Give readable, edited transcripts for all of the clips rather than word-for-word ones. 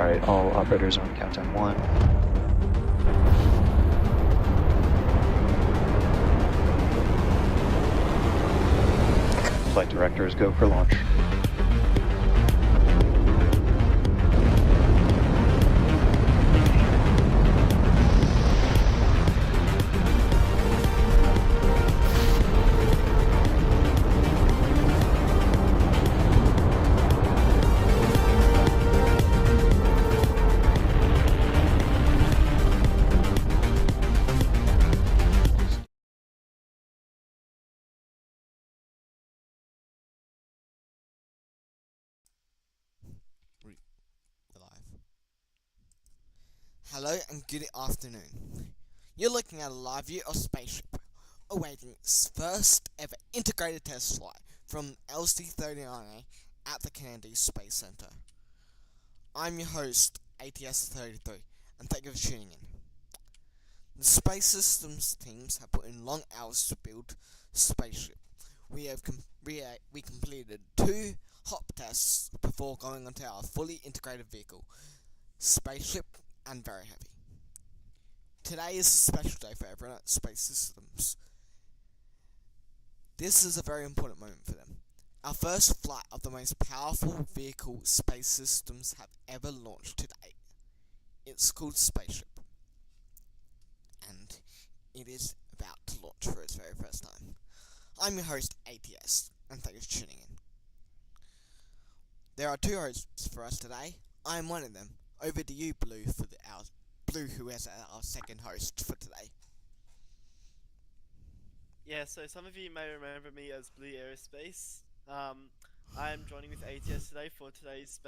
Alright, all operators on countdown 1. Flight directors go for launch. Alive. Hello and good afternoon. You're looking at a live view of Spaceship, awaiting its first ever integrated test flight from LC-39A at the Kennedy Space Center. I'm your host, ATS-33, and thank you for tuning in. The Space Systems teams have put in long hours to build Spaceship. We completed 2 hop tests before going onto our fully integrated vehicle, Spaceship, and very heavy. Today is a special day for everyone at Space Systems. This is a very important moment for them. Our first flight of the most powerful vehicle Space Systems have ever launched to date. It's called Spaceship, and it is about to launch for its very first time. I'm your host, ATS, and thank you for tuning in. There are 2 hosts for us today. I am one of them. Over to you, Blue, Blue, who is our second host for today. Yeah, so some of you may remember me as Blue Aerospace. I am joining with ATS today for today's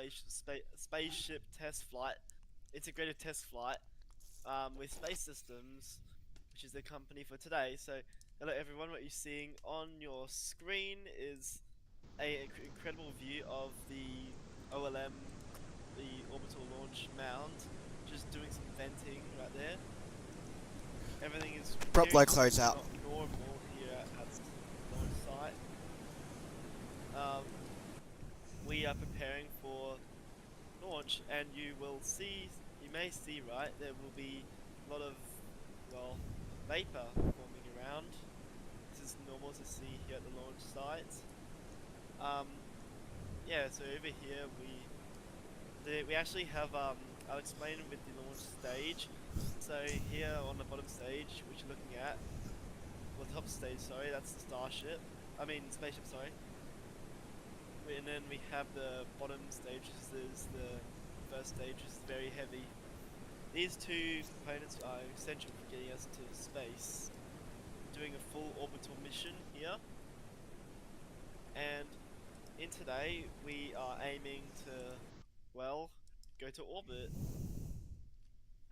spaceship test flight, integrated test flight, with Space Systems, which is the company for today. So, hello everyone, what you're seeing on your screen is a incredible view of the OLM, the orbital launch mount, just doing some venting right there. Everything is Prop low very closeout. not normal here at the launch site. We are preparing for launch, and you may see, right, there will be a lot of, well, vapor forming around. This is normal to see here at the launch site. Yeah, so over here we actually have, I'll explain with the launch stage. So here on the bottom stage, which you're looking at, well, top stage, sorry, that's the spaceship, sorry. And then we have the bottom stage, which is the first stage, which is very heavy. These 2 components are essential for getting us to space. Doing a full orbital mission here. And in today, we are aiming to, well, go to orbit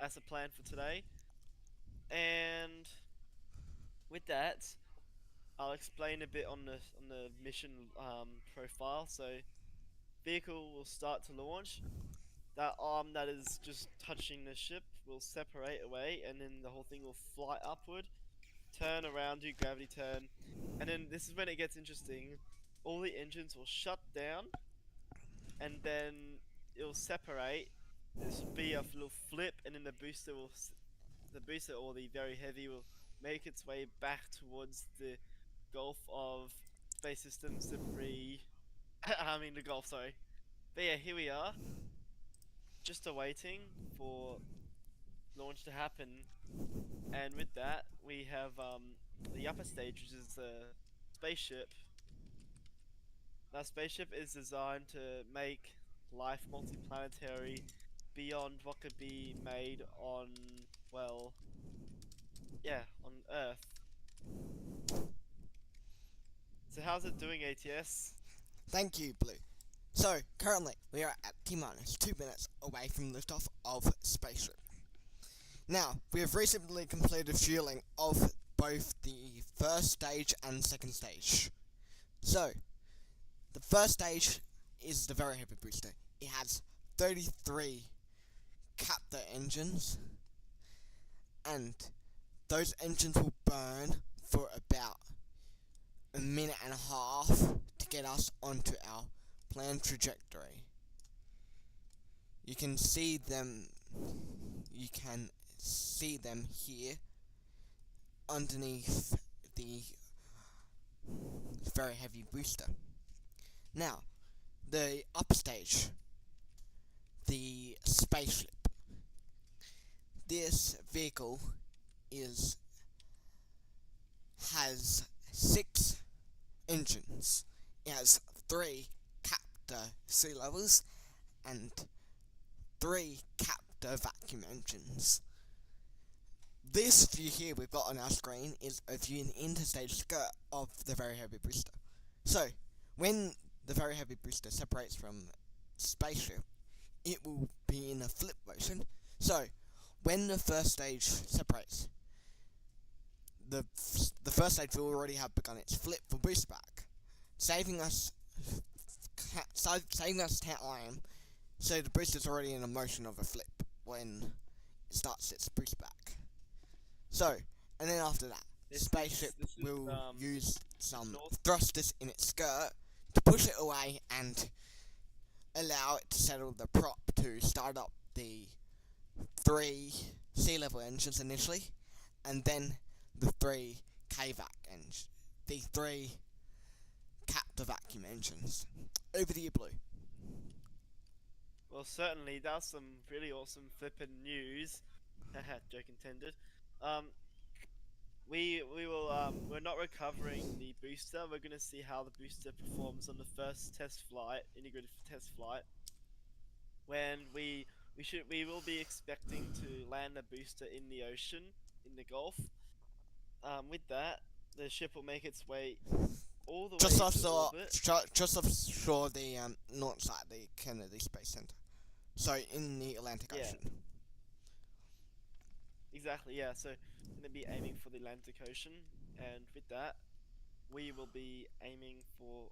as a plan for today. And with that, I'll explain a bit on the mission profile. So, vehicle will start to launch. That arm that is just touching the ship will separate away, and then the whole thing will fly upward, turn around, do gravity turn, and then this is when it gets interesting. All the engines will shut down, and then it'll separate. This will be a little flip, and then the booster or the very heavy will make its way back towards the Gulf of Space Systems debris. The Gulf, sorry. But yeah, here we are, just awaiting for launch to happen. And with that, we have the upper stage, which is the spaceship. Now, spaceship is designed to make life multiplanetary beyond what could be made on, well, yeah, on Earth. So how's it doing, ATS? Thank you, Blue. So, currently, we are at T-minus 2 minutes away from liftoff of Spaceship. Now, we have recently completed fueling of both the first stage and second stage. So, the first stage is the very heavy booster. It has 33 captor engines, and those engines will burn for about a minute and a half to get us onto our planned trajectory. You can see them. You can see them here underneath the very heavy booster. Now, the upstage, the Spaceship. This vehicle has 6 engines. It has 3 captor sea levels and 3 captor vacuum engines. This view here we've got on our screen is a view in the interstage skirt of the very heavy booster. So, when the very heavy booster separates from Spaceship, it will be in a flip motion. So, when the first stage separates, the first stage will already have begun its flip for boost back, saving us time. So the booster's already in a motion of a flip when it starts its boost back. So, and then after that, Spaceship will use some thrusters in its skirt to push it away and allow it to settle the prop to start up the 3 sea level engines initially, and then the 3 KVAC engines, the 3 captor vacuum engines. Over to you, Blue. Well, certainly that's some really awesome flippin' news. Haha, joke intended. We're not recovering the booster. We're gonna see how the booster performs on the first test flight, integrated test flight. When we will be expecting to land the booster in the ocean, in the Gulf. With that, the ship will make its way all the way to orbit. Just offshore the north side, the Kennedy Space Center. So in the Atlantic Ocean. Exactly, yeah. So we're gonna be aiming for the Atlantic Ocean, and with that, we will be aiming for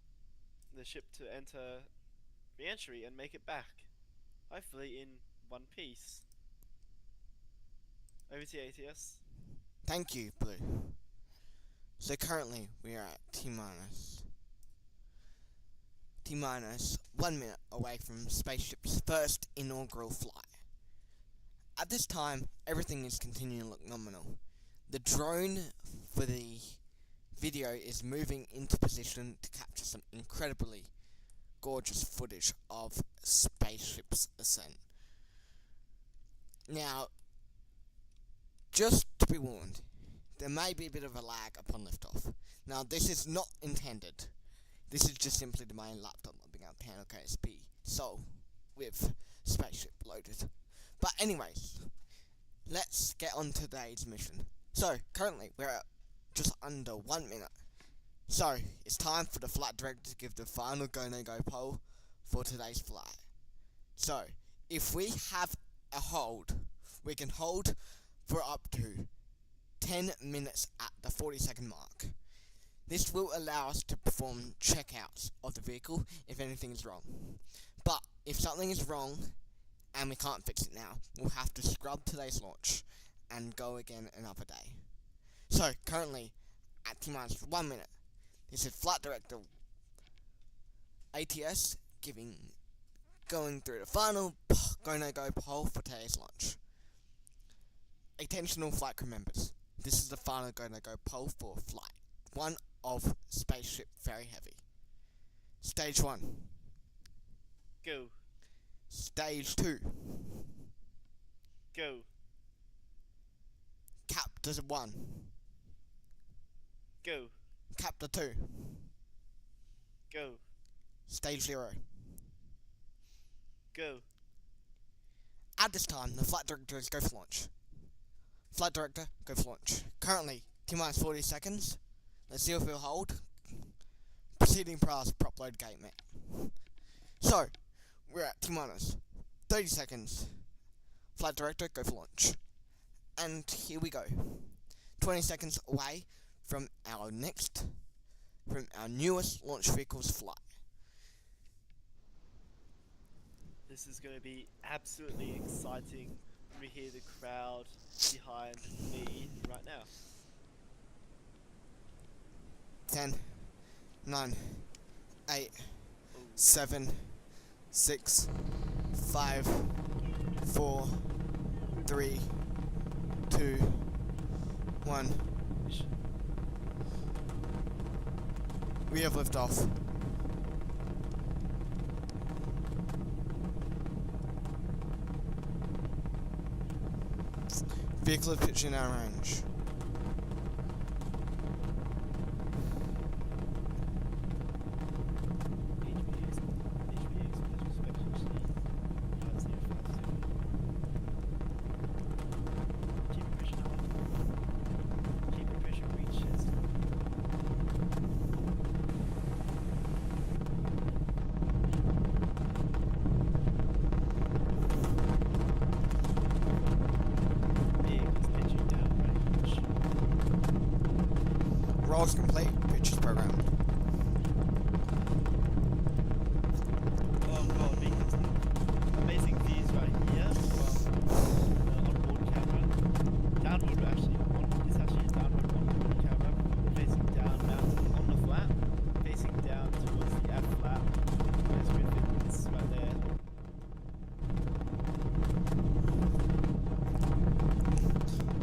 the ship to enter re-entry and make it back, hopefully in one piece. Over to you, ATS. Thank you, Blue. So currently we are at T-minus 1 minute away from Spaceship's first inaugural flight. At this time, everything is continuing to look nominal. The drone for the video is moving into position to capture some incredibly gorgeous footage of Spaceship's ascent. Now, just to be warned, there may be a bit of a lag upon liftoff. Now, this is not intended. This is just simply the main laptop not being able to handle KSP, so with Spaceship loaded. But anyways, let's get on to today's mission. So, currently, we're at just under 1 minute. So, it's time for the flight director to give the final go-no-go poll for today's flight. So, if we have a hold, we can hold for up to 10 minutes at the 40-second mark. This will allow us to perform checkouts of the vehicle if anything is wrong. But if something is wrong and we can't fix it now, we'll have to scrub today's launch and go again another day. So currently at T-minus 1 minute, this is Flight Director ATS going through the final go-no-go poll for today's launch. Attention all flight crew members, this is the final go-no-go poll for flight 1 of Spaceship Very Heavy. Stage 1. Go. Stage 2. Go. Captor 1. Go. Captor 2. Go. Stage 0. Go. At this time, the flight director is go for launch. Flight director, go for launch. Currently, T-minus 40 seconds. Let's see if we'll hold. Proceeding past prop load gate met. So, we're at T-minus 30 seconds. Flight director, go for launch. And here we go. 20 seconds away from our newest launch vehicle's flight. This is going to be absolutely exciting when we hear the crowd behind me right now. 10, 9, 8, 7, 6, 5, 4, 3, 2, 1. We have liftoff. Vehicle is pitching our range. Rolls complete, pitches programmed. Oh god, because amazing views right here from the onboard camera. Downward actually, it's actually a downward onboard camera. Facing down, mounted on the flap, facing down towards the F flap. There's Griffins right there.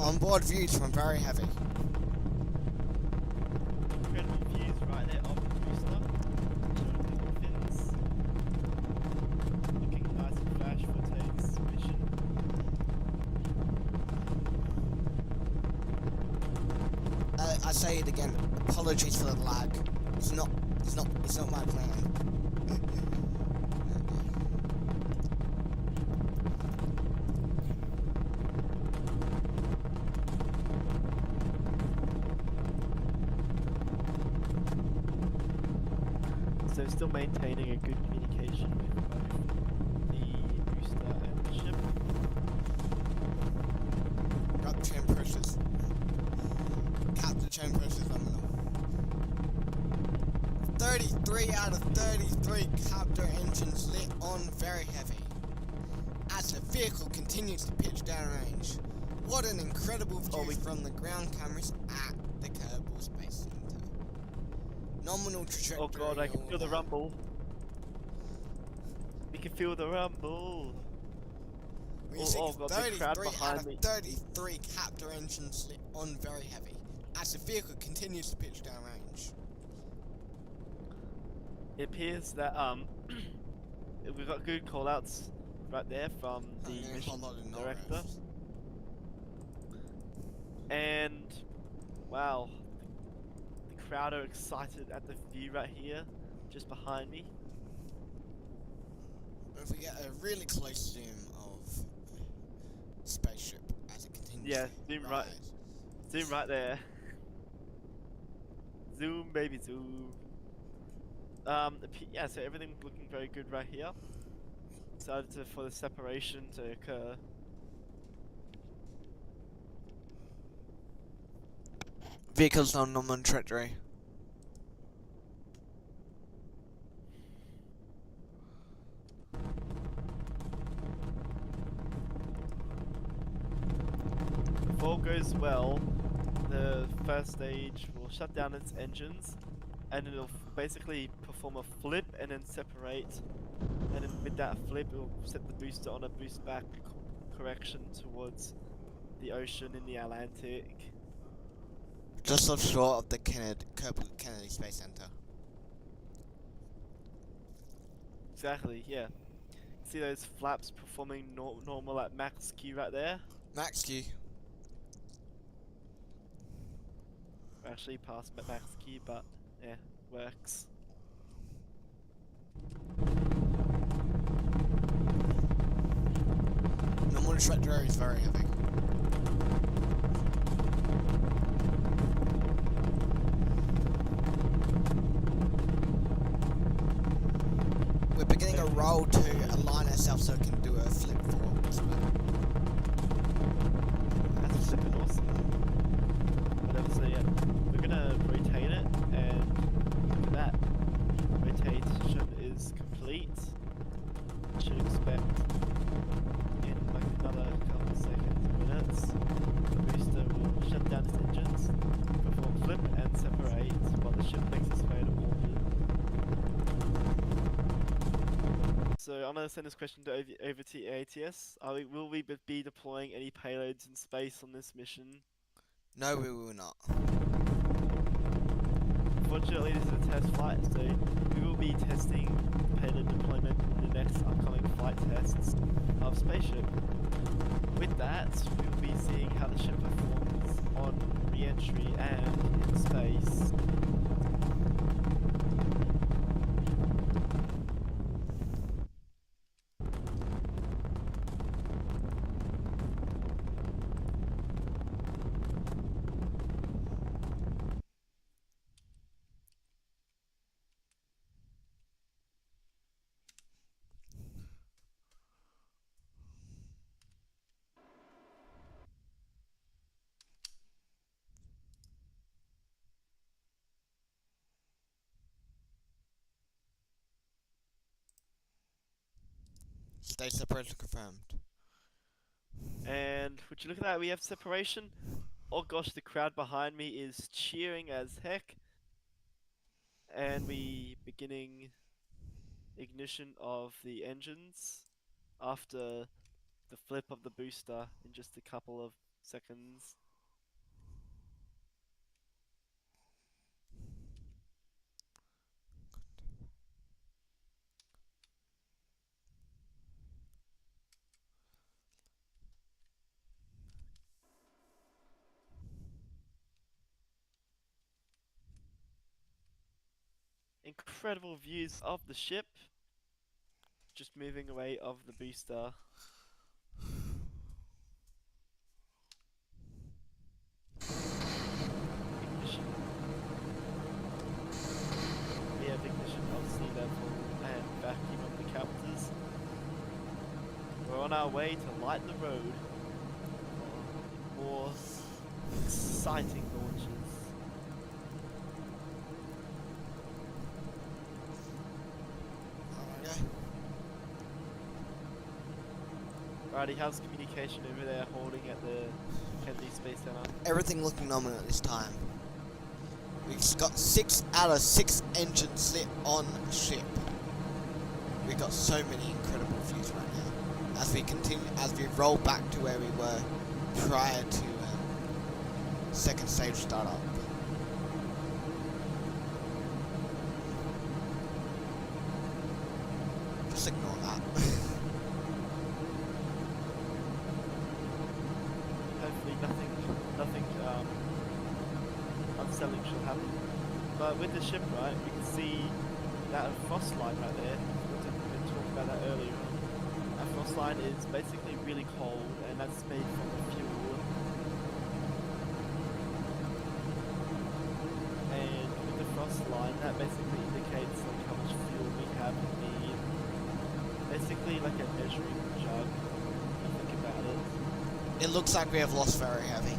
Onboard views from very heavy. Incredible views right there of the booster. Showing the Griffins. Looking nice and fresh for today's mission. I say it again. Apologies for the lag. It's not my plan. So still maintaining a good communication with both the booster and the ship. Got chain pressures. Captain chain pressures nominal. 33 out of 33 captor engines lit on very heavy. As the vehicle continues to pitch downrange. What an incredible view from the ground cameras at the Kerbal Space Center. Nominal trajectory. Oh god, I can feel the rumble. We can feel the rumble. Oh god, the crowd 33 out behind of me. 33 captor engines lit on very heavy. As the vehicle continues to pitch downrange. It appears that we've got good callouts right there from the mission director. And wow, the crowd are excited at the view right here, just behind me. If we get a really close zoom of Spaceship as it continues. Yeah, to zoom rise. Zoom right there. Zoom, baby, zoom. Yeah, so everything looking very good right here. Excited for the separation to occur. Vehicles on normal trajectory. If all goes well, the first stage will shut down its engines, and it'll basically perform a flip and then separate. And then with that flip, it will set the booster on a boost back correction towards the ocean in the Atlantic. Just offshore of the Kennedy Space Center. Exactly, yeah. See those flaps performing normal at max Q right there? Max Q. We're actually past max Q, but yeah, works. Normal trajectory is very heavy. We're beginning a roll to align ourselves so we can do a flip forwards. That's flipping awesome. Whatever, so yeah, we're gonna rotate it, and look at that. Rotation is complete. Should expect in like another couple seconds, minutes, the booster will shut down its engines, perform flip and separate while the ship makes its way to orbit. So I'm gonna send this question over to ATS. Will we be deploying any payloads in space on this mission? No, we will not. Fortunately, this is a test flight, so we will be testing payload deployment in the next upcoming flight tests of Spaceship. With that, we will be seeing how the ship performs on re-entry and in space. Stage separation confirmed. And would you look at that, we have separation. Oh gosh, the crowd behind me is cheering as heck. And we beginning ignition of the engines after the flip of the booster in just a couple of seconds. Incredible views of the ship. Just moving away of the booster. Ignition. We have ignition of sea level and vacuum of the captors. We're on our way to light the road for more exciting launches. Alrighty, how's communication over there holding at the Kennedy Space Center? Everything looking nominal at this time. We've got 6 out of 6 engines lit on ship. We've got so many incredible views right now. As we roll back to where we were prior to second stage startup. Just ignore that. Hopefully nothing unsettling shall happen. But with the ship, right, we can see that frost line right there. We talked about that earlier on. That frost line is basically really cold, and that's made from the fuel. And with the frost line, that basically indicates like how much fuel we have and need. Basically like a measuring jug, if you think about it. It looks like we have lost very heavy.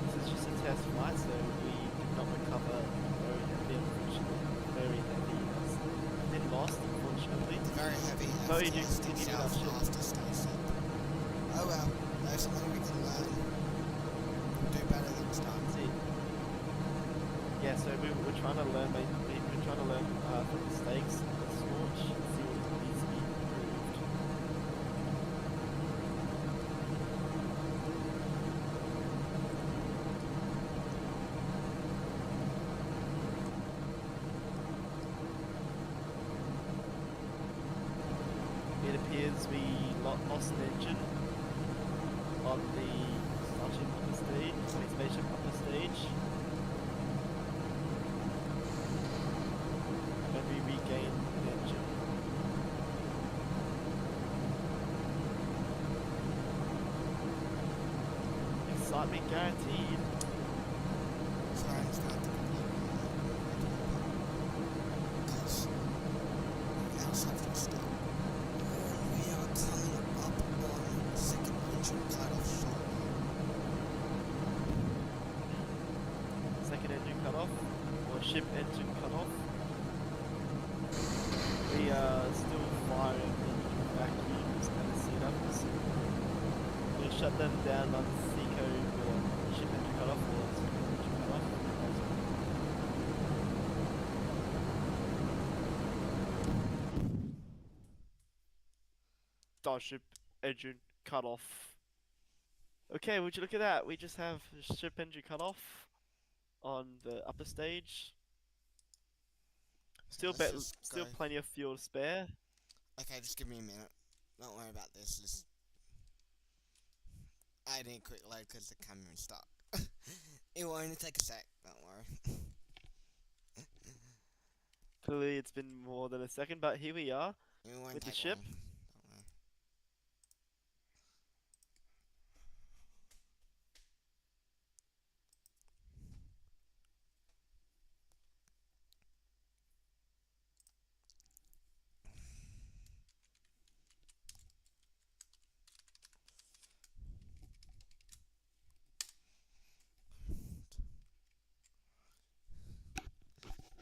This is just a test flight, so we did not recover very heavy, unfortunately. Very heavy has been lost, unfortunately. Very heavy. Oh, you do After continue that south ship. after Spaceship. Oh well, there's something we can learn. We'll do better next time. That's it. Yeah, so we're trying to learn, we're trying to learn from mistakes of this launch and see what needs to be improved. It appears we lost an engine on the Starship upper stage, Spaceship upper stage. And we regained an engine. Excitement guaranteed. Sorry, I just got to because we now something stuck. And we are coming up on second engine cut-off shortly. Second engine cut off, or ship engine cut off. We are still firing the vacuums and the setups. We'll shut them down on the sea code or ship engine cut off or second engine cut off. Starship engine cut off. Okay, would you look at that? We just have ship engine cut off on the upper stage. Okay, let's just go. Still plenty of fuel to spare. Okay, just give me a minute. Don't worry about this. Just I didn't quick load because the camera's stuck. It will only take a sec. Don't worry. Clearly, it's been more than a second, but here we are It won't with the take ship. long. Don't worry.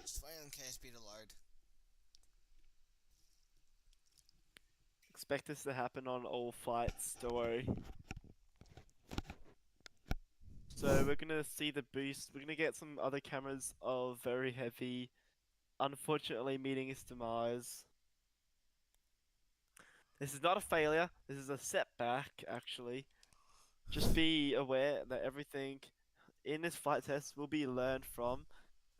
Just wait on KSP to load. Expect this to happen on all flights, don't worry. So we're gonna see the boost. We're gonna get some other cameras of very heavy, unfortunately meeting its demise. This is not a failure, this is a setback, actually. Just be aware that everything in this flight test will be learned from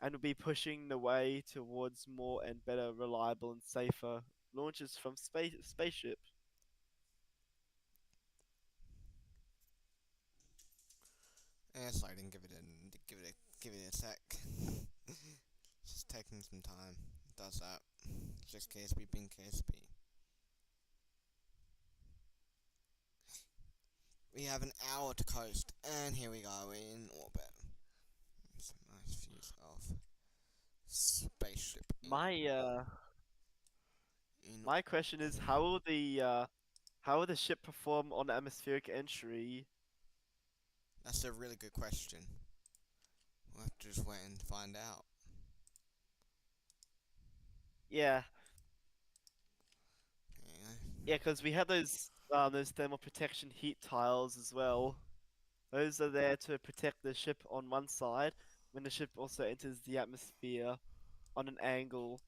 and will be pushing the way towards more and better, reliable and safer launches from Spaceship. Yeah, it's loading. Give it a sec. Just taking some time. It does that. It's just KSP being KSP. We have an hour to coast, and here we go, we're in orbit. Some nice views of spaceship My in my question is how will the ship perform on atmospheric entry? That's a really good question. We'll have to just wait and find out. Yeah, Yeah. yeah, because we have those thermal protection heat tiles as well. Those are there to protect the ship on one side when the ship also enters the atmosphere on an angle.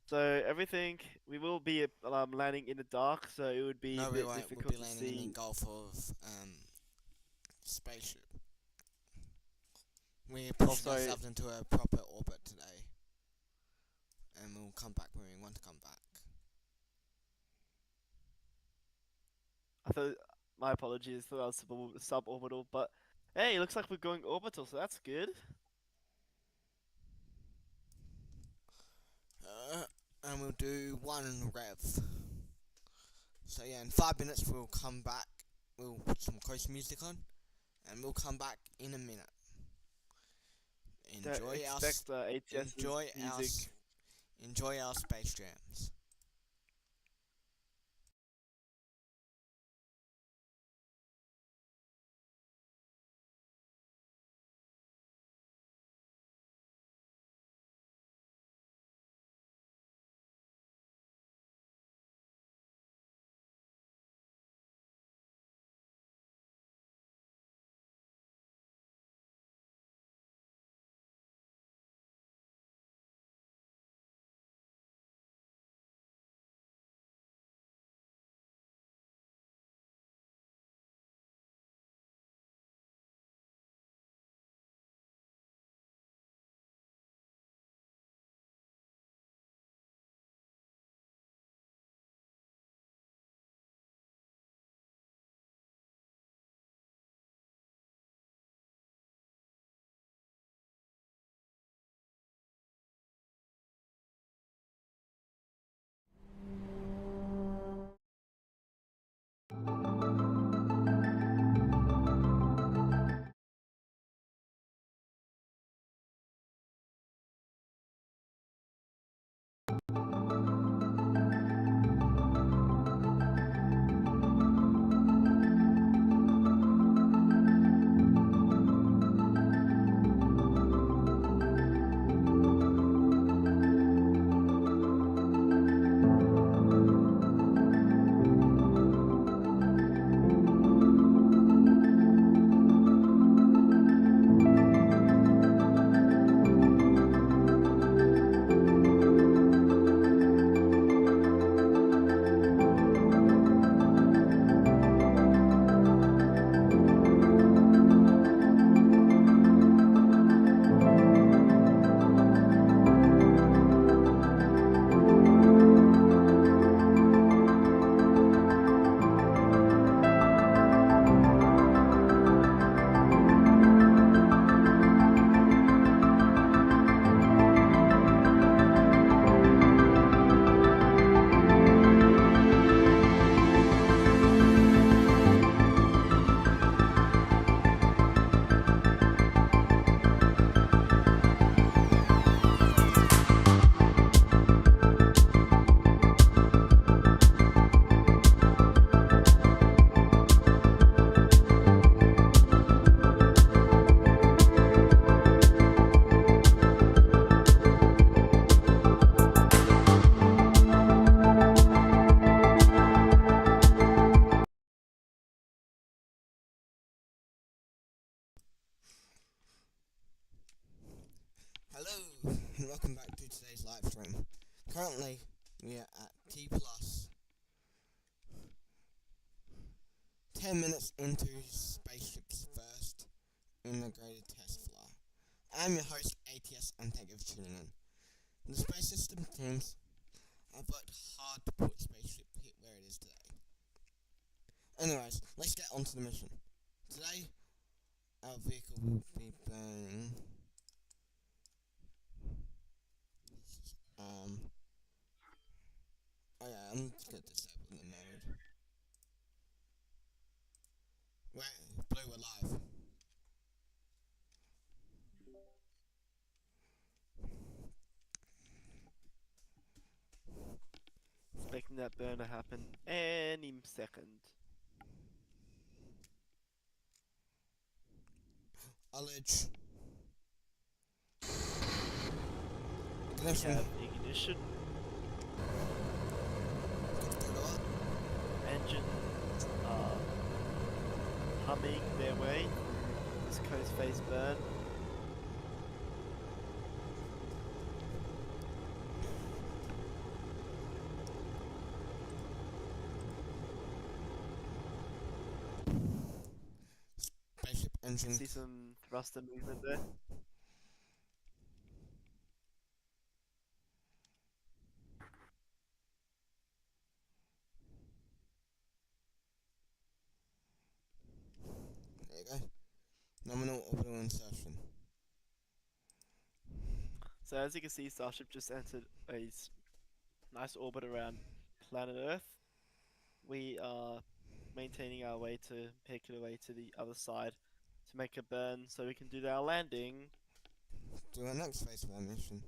So everything we will be landing in the dark, so it would be a No, we bit won't. We'll difficult be to landing in the see. Gulf of Spaceship. We're pushing Also, ourselves into a proper orbit today, and we'll come back when we want to come back. I thought my apologies, thought I was suborbital, but hey, looks like we're going orbital, so that's good. Uh, and we'll do one rev. So yeah, in 5 minutes we'll come back. We'll put some coast music on, and we'll come back in a minute. Don't Enjoy our expect ATS's enjoy our music. enjoy our space jams. live stream. Currently, we are at T plus 10 minutes into Spaceship's first integrated test flight. I'm your host, ATS, and thank you for tuning in. The Space System teams have worked hard to put Spaceship hit where it is today. Anyways, let's get on to the mission. Today, our vehicle will be burning oh yeah, I'm just gonna disable the mode. Wait, Blue, we're live. Expecting that burn to happen any second. Ullage. We Ignition. have ignition, engines humming their way through this coast phase burn. Spaceship engine. See some thruster movement there. There you go. Nominal orbital insertion. So as you can see, Starship just entered a nice orbit around planet Earth. We are maintaining our way to make it away to the other side to make a burn so we can do our landing. Do our next phase of our mission.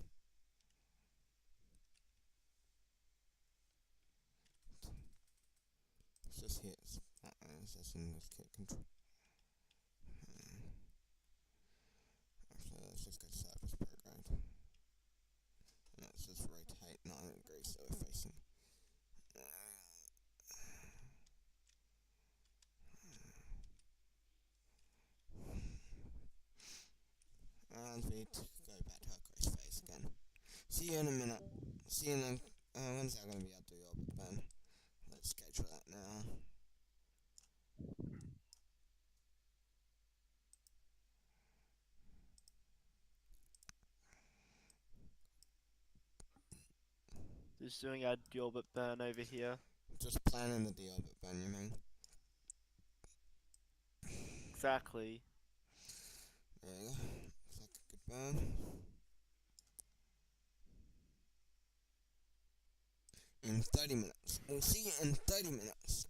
It's just here. It's just in this kit control. Actually, let's just go to service prograde. And let's just rotate 90 degrees so we're facing. And we go back to our coast phase again. See you in a minute. See you in when's that going to be out to the orbit burn? Let's schedule that now. Just doing our deorbit burn over here. Just planning the deorbit burn, you mean? Exactly. There you go. Looks like a good burn. In 30 minutes. We'll see you in 30 minutes.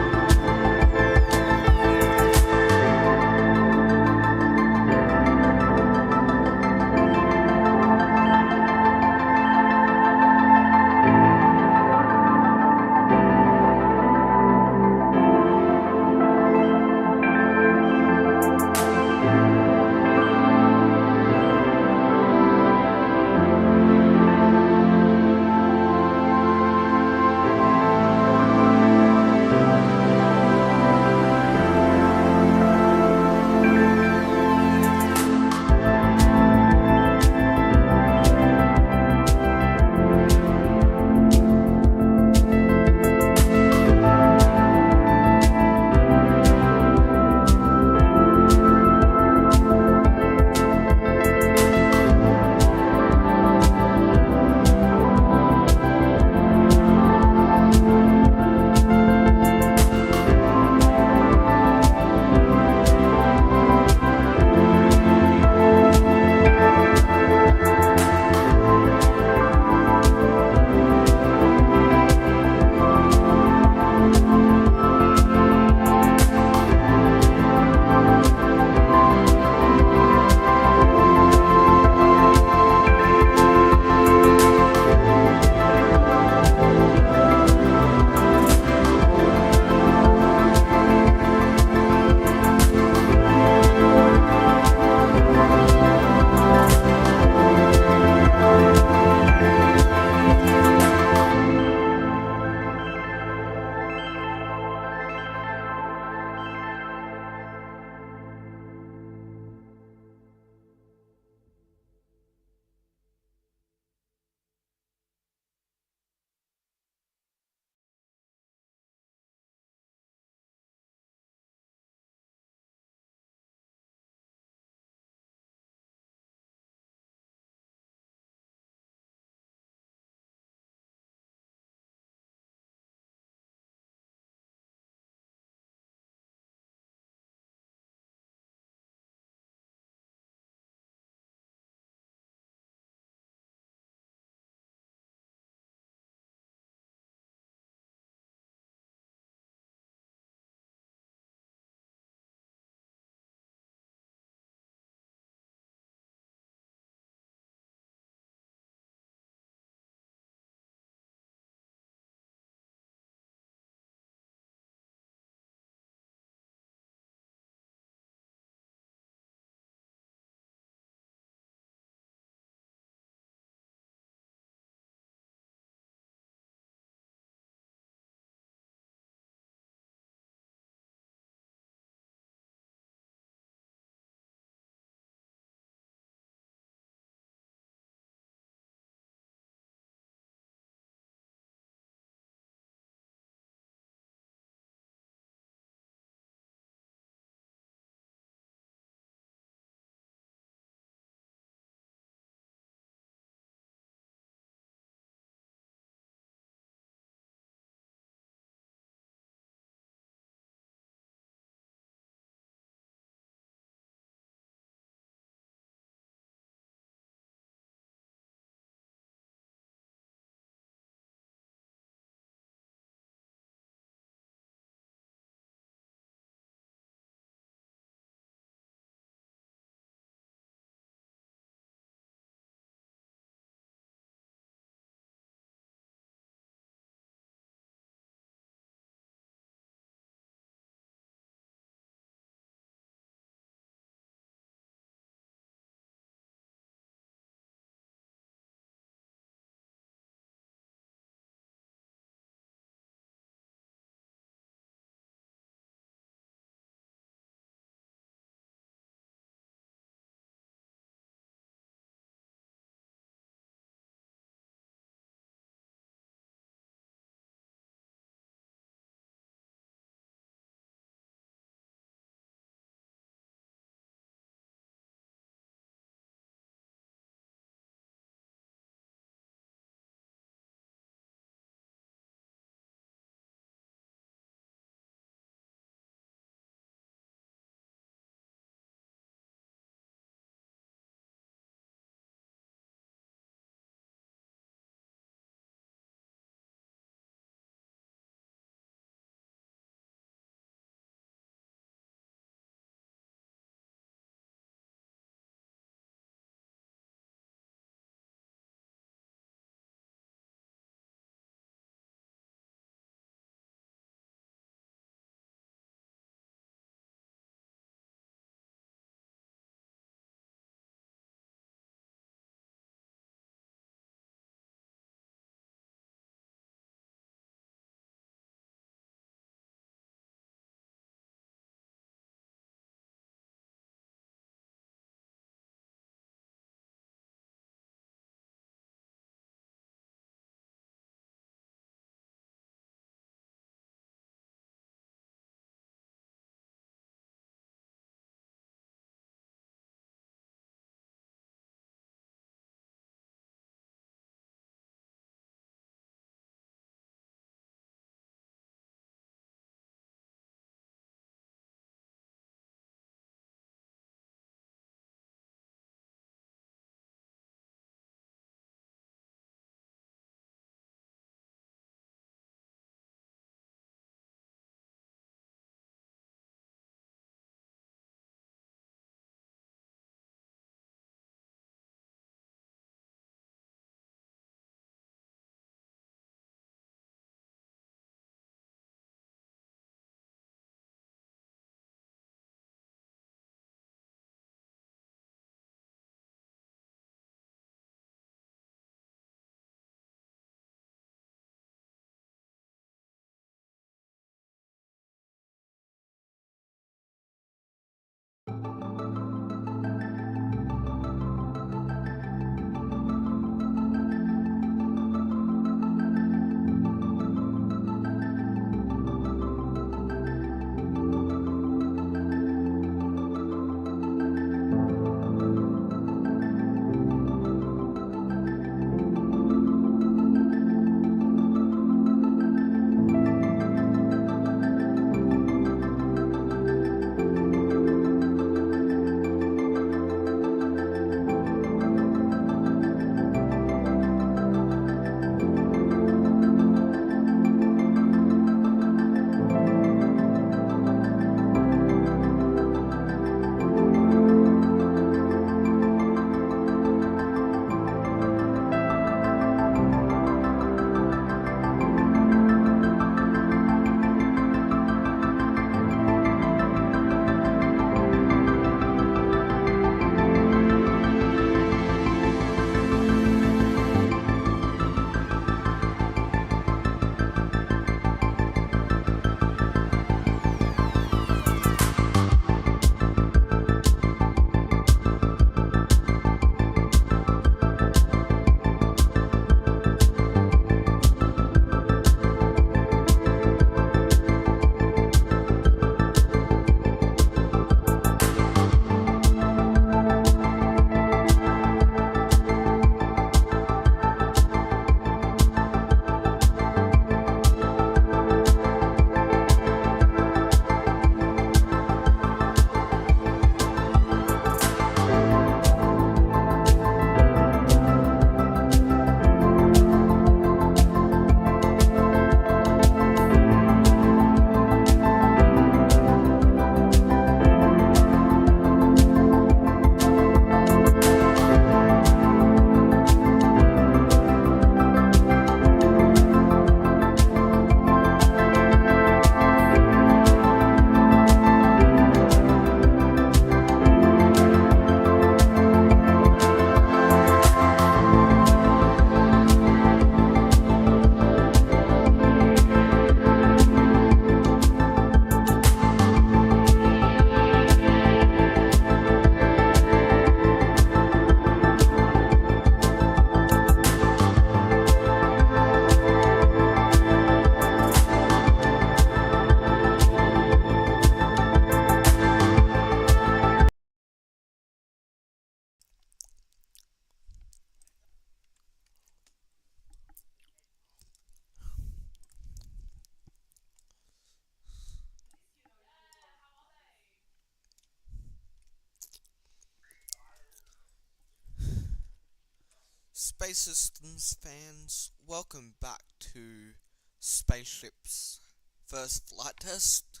Space Systems fans, welcome back to Spaceship's first flight test.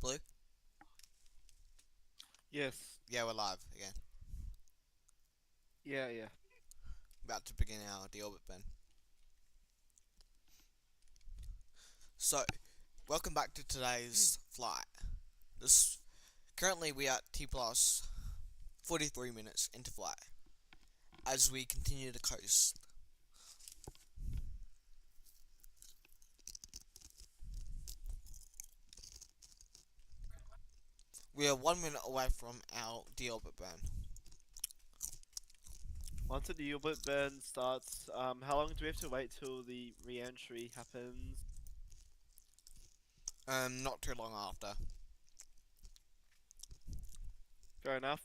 Blue? Yes. Yeah, we're live again. Yeah. About to begin our deorbit bend. So, welcome back to today's flight. Currently we are at T plus 43 minutes into flight as we continue to coast. We are 1 minute away from our deorbit burn. Once the orbit burn starts, how long do we have to wait till the re-entry happens? Not too long after. Fair enough.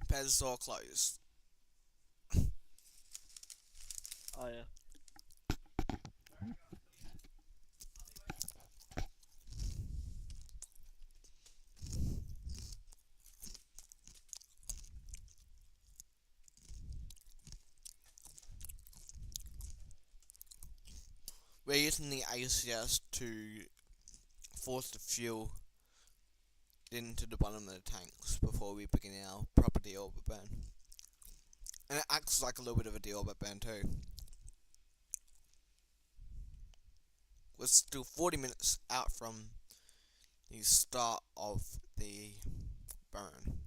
Pez door closed. Oh yeah. We're using the ACS to force the fuel into the bottom of the tanks before we begin our proper deorbit burn. And it acts like a little bit of a deorbit burn too. We're still 40 minutes out from the start of the burn.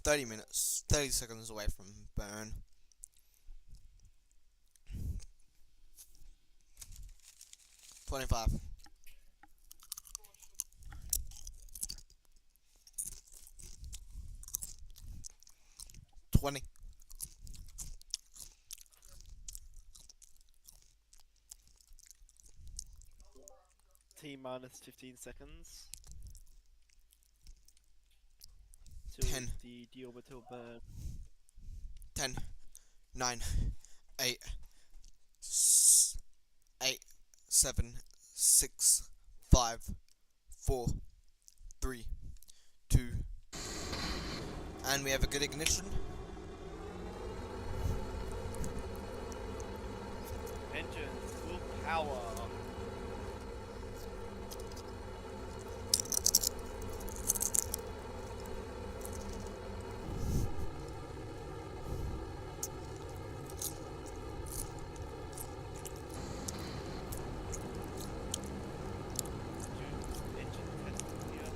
.30 minutes, 30 seconds away from burn. 25. 20. T minus 15 seconds. Till 10. the deorbital burn. 10. 9. 8. 8. 7. 6. 5. 4. 3. 2. And we have a good ignition. Engines full power. Engine testing here.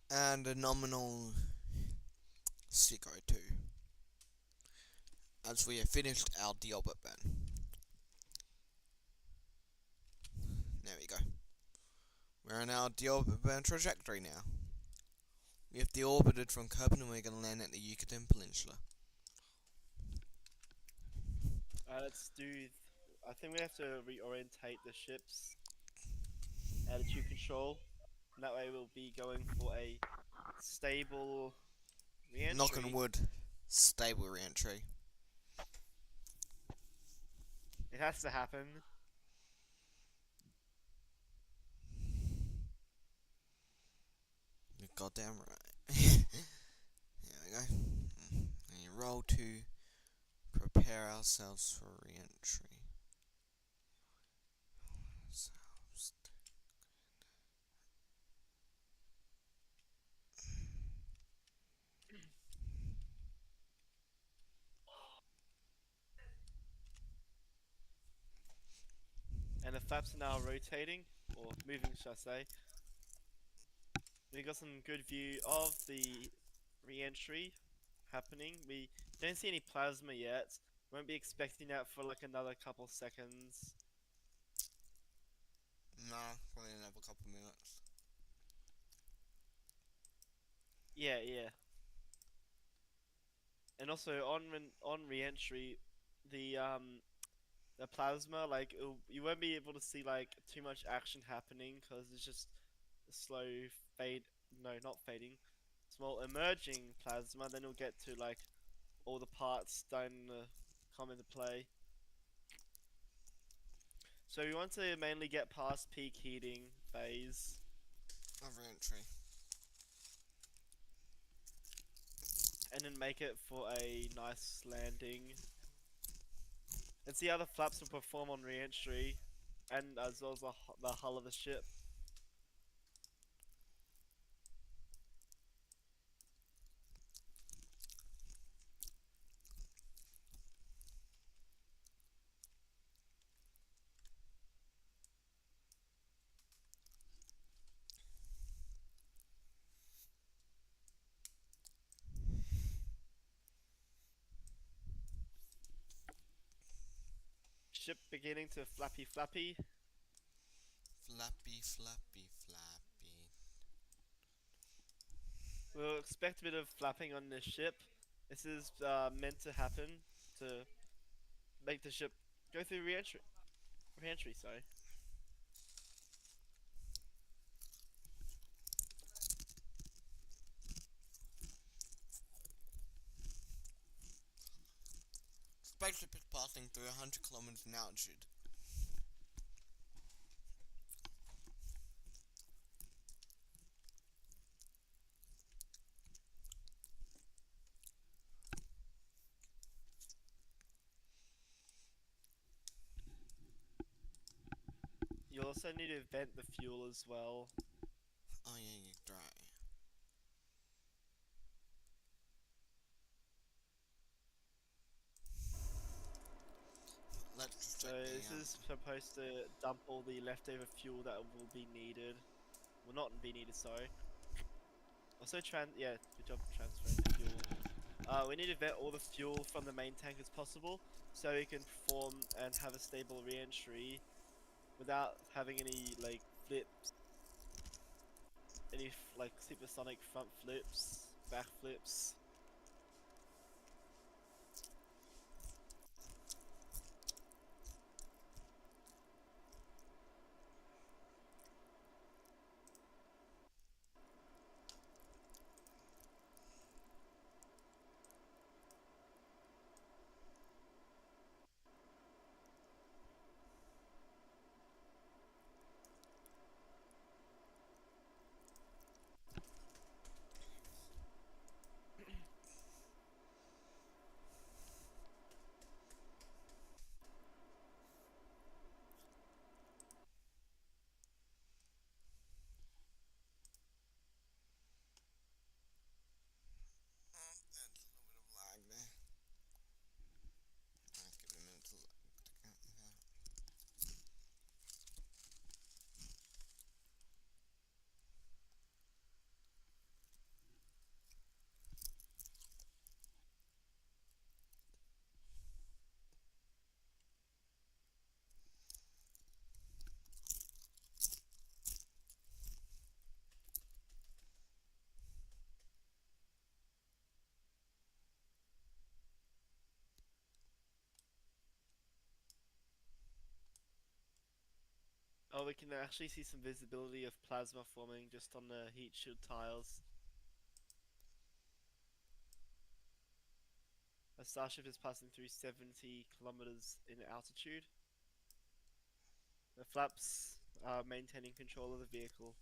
And a nominal CO2 as we have finished our deorbit burn. There we go. We're on our deorbit burn trajectory now. We have deorbited from Kerbin and we're going to land at the Yucatan Peninsula. Let's do. I think we have to reorientate the ship's attitude control. And that way we'll be going for a stable re-entry. Knock on wood, stable re-entry. It has to happen. You're goddamn right. Here we go. And you roll to prepare ourselves for re-entry. And the flaps are now rotating, or moving, should I say. We got some good view of the re-entry happening. We don't see any plasma yet. Won't be expecting that for like another couple seconds. Nah, probably another couple minutes. Yeah. And also on re-entry, the plasma, like you won't be able to see like too much action happening because it's just a slow fade. No, not fading. Small emerging plasma. Then you'll get to like all the parts starting to come into play. So we want to mainly get past peak heating phase. Of re-entry. And then make it for a nice landing. And see how the flaps will perform on re-entry, and as well as the hull of the ship. Ship beginning to flappy. Flappy. We'll expect a bit of flapping on this ship. This is meant to happen to make the ship go through re-entry. Re-entry, sorry. Spaceship is passing through 100 kilometers in altitude. You also need to vent the fuel as well. Oh yeah, you're right. Let's So check the this is supposed to dump all the leftover fuel that will be needed. Will not be needed, sorry. Also yeah, good job transferring the fuel. We need to vet all the fuel from the main tank as possible, so we can perform and have a stable re-entry without having any like flips, like supersonic front flips, back flips. That's a little bit of lag there. Alright, give it a minute to count this out. Oh, we can actually see some visibility of plasma forming just on the heat shield tiles. A starship is passing through 70 kilometers in altitude. The flaps are maintaining control of the vehicle.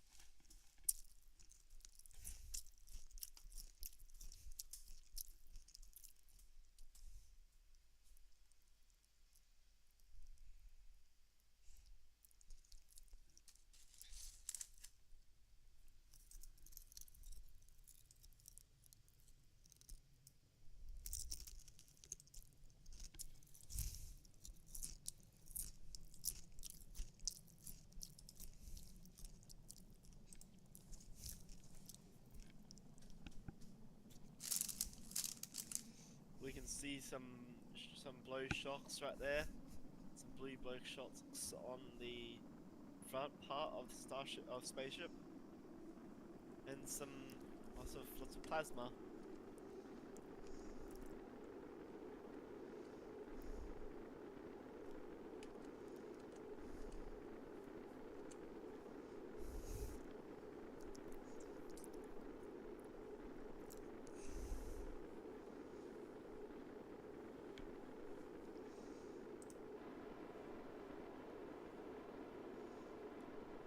We can see some blow shocks right there. Some blue blow shocks on the front part of the spaceship, and some also lots of plasma.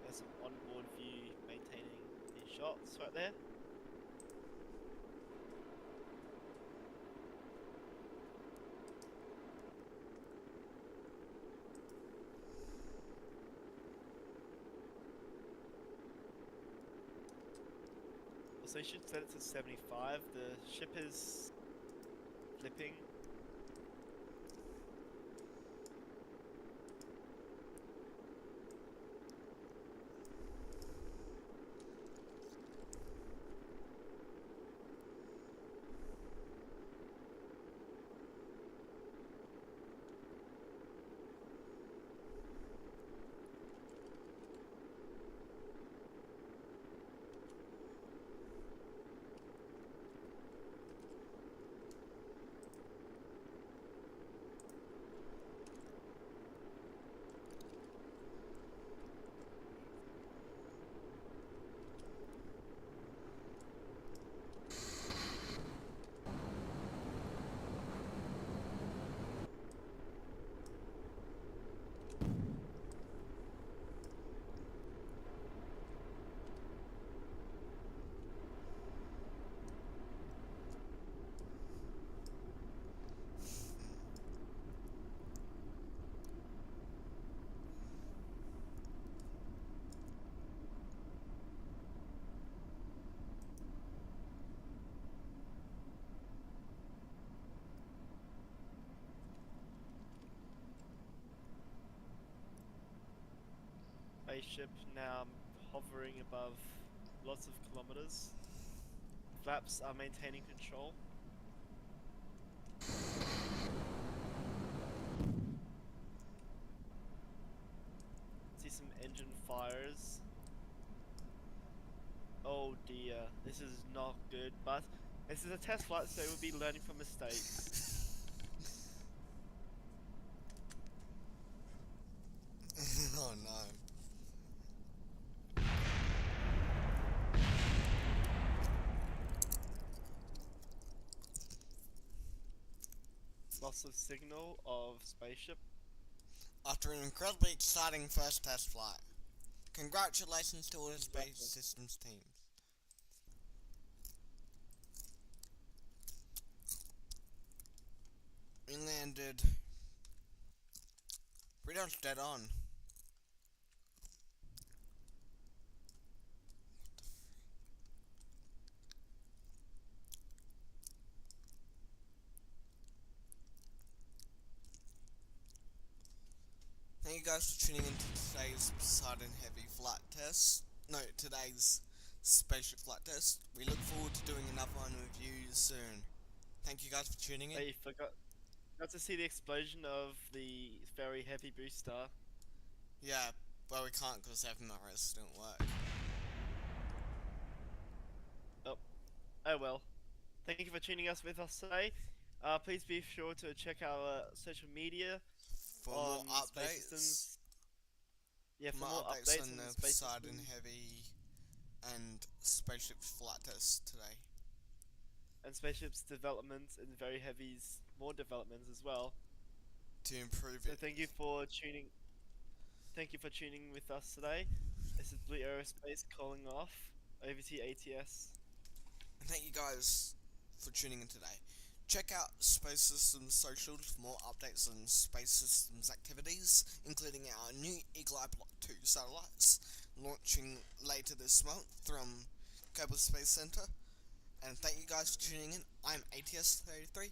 There's some onboard view maintaining these shots right there. Also, you should set it to 75. The ship is flipping. spaceship now hovering above lots of kilometers. Flaps are maintaining control. See some engine fires. Oh dear, this is not good, but this is a test flight, so we'll be learning from mistakes. Oh no. Loss of signal of spaceship. After an incredibly exciting first test flight. Congratulations to all the Space Exactly. Systems teams. We landed pretty much dead on. Thank you guys for tuning in to today's Poseidon Heavy flight test. No, today's Spaceship flight test. We look forward to doing another one with you soon. Thank you guys for tuning in. Oh, you forgot. Got to see the explosion of the very heavy booster. Yeah, well we can't because FMRS didn't work. Oh well. Thank you for tuning us with us today. Please be sure to check our social media For on more Space updates, Systems. Yeah, for more updates on on the Space Poseidon Systems Heavy and Spaceship flight test today. and Spaceship's developments and Very Heavy's more developments as well. To improve So it. thank you for tuning. Thank you for tuning with us today. This is Blue Aerospace calling off. Over to ATS. And thank you guys for tuning in today. Check out Space Systems socials for more updates on Space Systems activities, including our new Eagle Eye Block 2 satellites, launching later this month from Kerbal Space Center. And thank you guys for tuning in. I'm ATS33.